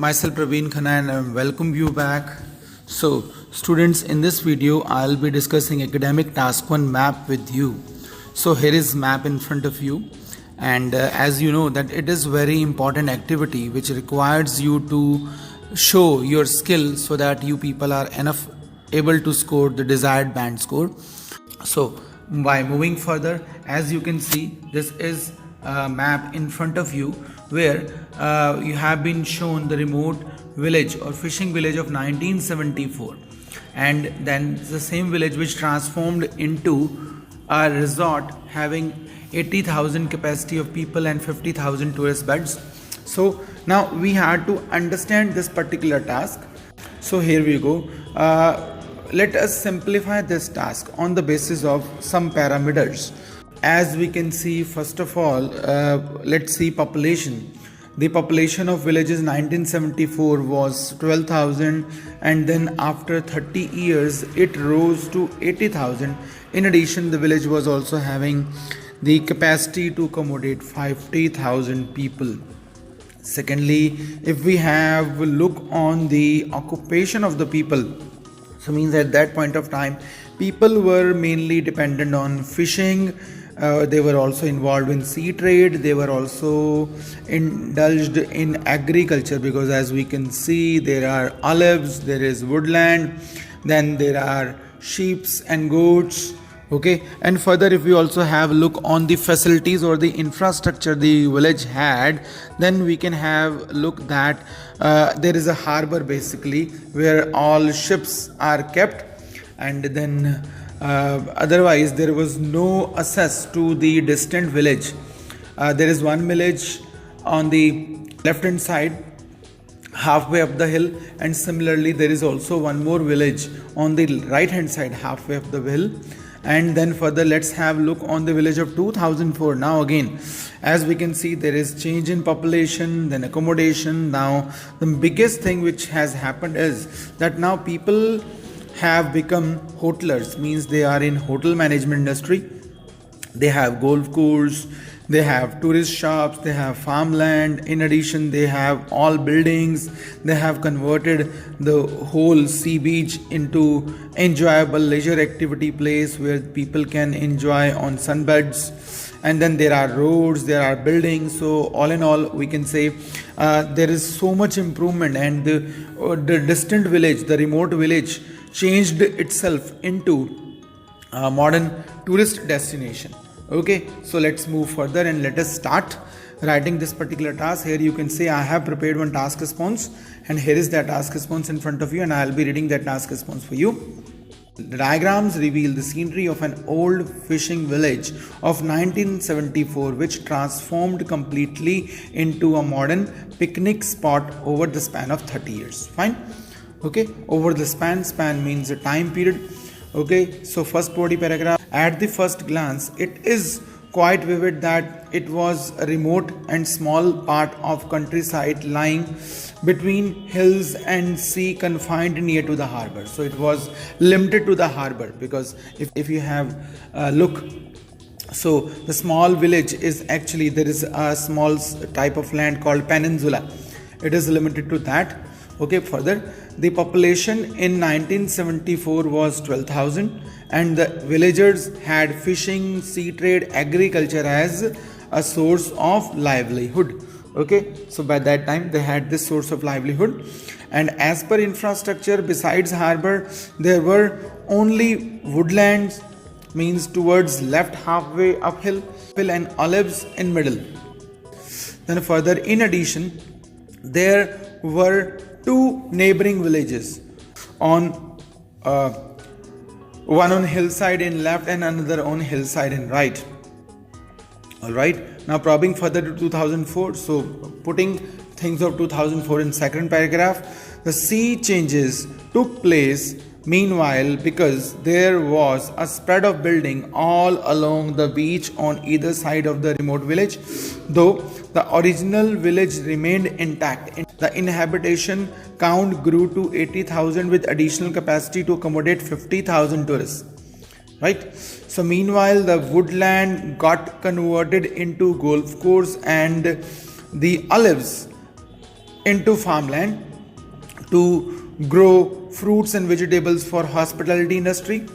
Myself Parveen Khanna and I welcome you back. So students, in this video I'll be discussing academic task 1 map with you. So here is map in front of you, and as you know that it is very important activity which requires you to show your skill so that you people are enough able to score the desired band score. So by moving further, as you can see, this is a map in front of you where you have been shown the remote village or fishing village of 1974, and then the same village which transformed into a resort having 80,000 capacity of people and 50,000 tourist beds. So now we had to understand this particular task. So here we go. Let us simplify this task on the basis of some parameters. As we can see, first of all, let's see population. The population of villages 1974 was 12,000, and then after 30 years it rose to 80,000. In addition, the village was also having the capacity to accommodate 50,000 people. Secondly, if we have a look on the occupation of the people, so means at that point of time people were mainly dependent on fishing. They were also involved in sea trade. They were also indulged in agriculture, because as we can see, there are olives, there is woodland, then there are sheep and goats. Okay, and further if we also have a look on the facilities or the infrastructure the village had, then we can have a look that there is a harbor basically where all ships are kept, and then otherwise there was no access to the distant village. There is one village on the left hand side halfway up the hill, and similarly there is also one more village on the right hand side halfway up the hill. And then further let's have a look on the village of 2004. Now again, as we can see, there is change in population, then accommodation. Now the biggest thing which has happened is that now people have become hotelers, means they are in hotel management industry. They have golf course, they have tourist shops, they have farmland. In addition, they have all buildings. They have converted the whole sea beach into enjoyable leisure activity place where people can enjoy on sunbeds. And then there are roads, there are buildings. So all in all, we can say there is so much improvement, and the distant village, the remote village, changed itself into a modern tourist destination. Okay, so let's move further and let us start writing this particular task. Here you can say I have prepared one task response, and here is that task response in front of you, and I will be reading that task response for you. The diagrams reveal the scenery of an old fishing village of 1974 which transformed completely into a modern picnic spot over the span of 30 years. Fine. Okay, over the span means a time period. Okay, so first body paragraph. At the first glance, it is quite vivid that it was a remote and small part of countryside lying between hills and sea, confined near to the harbor. So it was limited to the harbor, because if you have a look, so the small village is actually, there is a small type of land called peninsula. It is limited to that. Okay, further, the population in 1974 was 12,000, and the villagers had fishing, sea trade, agriculture as a source of livelihood. Okay, so by that time they had this source of livelihood. And as per infrastructure, besides harbor, there were only woodlands, means towards left halfway uphill, and olives in middle. Then further, in addition, there were two neighboring villages, on one on hillside in left and another on hillside in right. Alright, now probing further to 2004, so putting things of 2004 in second paragraph, the sea changes took place meanwhile because there was a spread of building all along the beach on either side of the remote village. Though the original village remained intact, the inhabitation count grew to 80,000 with additional capacity to accommodate 50,000 tourists. Right? So meanwhile, the woodland got converted into golf course, and the olives into farmland to grow fruits and vegetables for hospitality industry.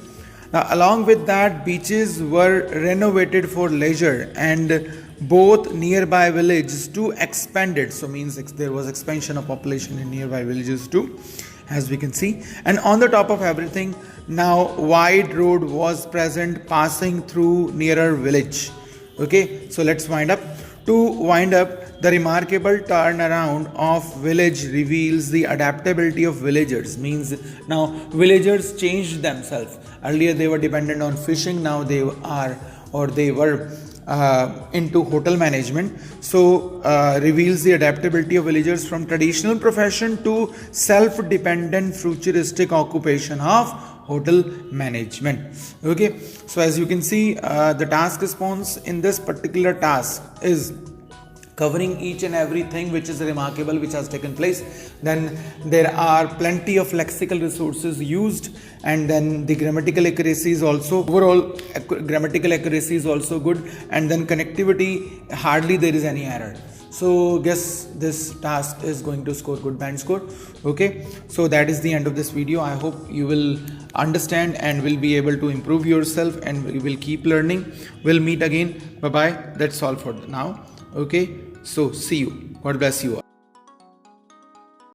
Now, along with that, beaches were renovated for leisure, and both nearby villages too expanded. So means there was expansion of population in nearby villages too, as we can see. And on the top of everything, now wide road was present passing through nearer village. Okay, so let's wind up. To wind up, the remarkable turnaround of village reveals the adaptability of villagers. Means now villagers changed themselves. Earlier they were dependent on fishing, now they were into hotel management. So reveals the adaptability of villagers from traditional profession to self-dependent futuristic occupation of hotel management. Okay, so as you can see, the task response in this particular task is covering each and everything which is remarkable which has taken place. Then there are plenty of lexical resources used, and then the grammatical accuracy is also overall grammatical accuracy is also good, and then connectivity hardly there is any error. So guess this task is going to score good band score. Okay, so that is the end of this video. I hope you will understand and will be able to improve yourself, and you will keep learning. We'll meet again. Bye bye. That's all for now. Okay, so see you. God bless you all.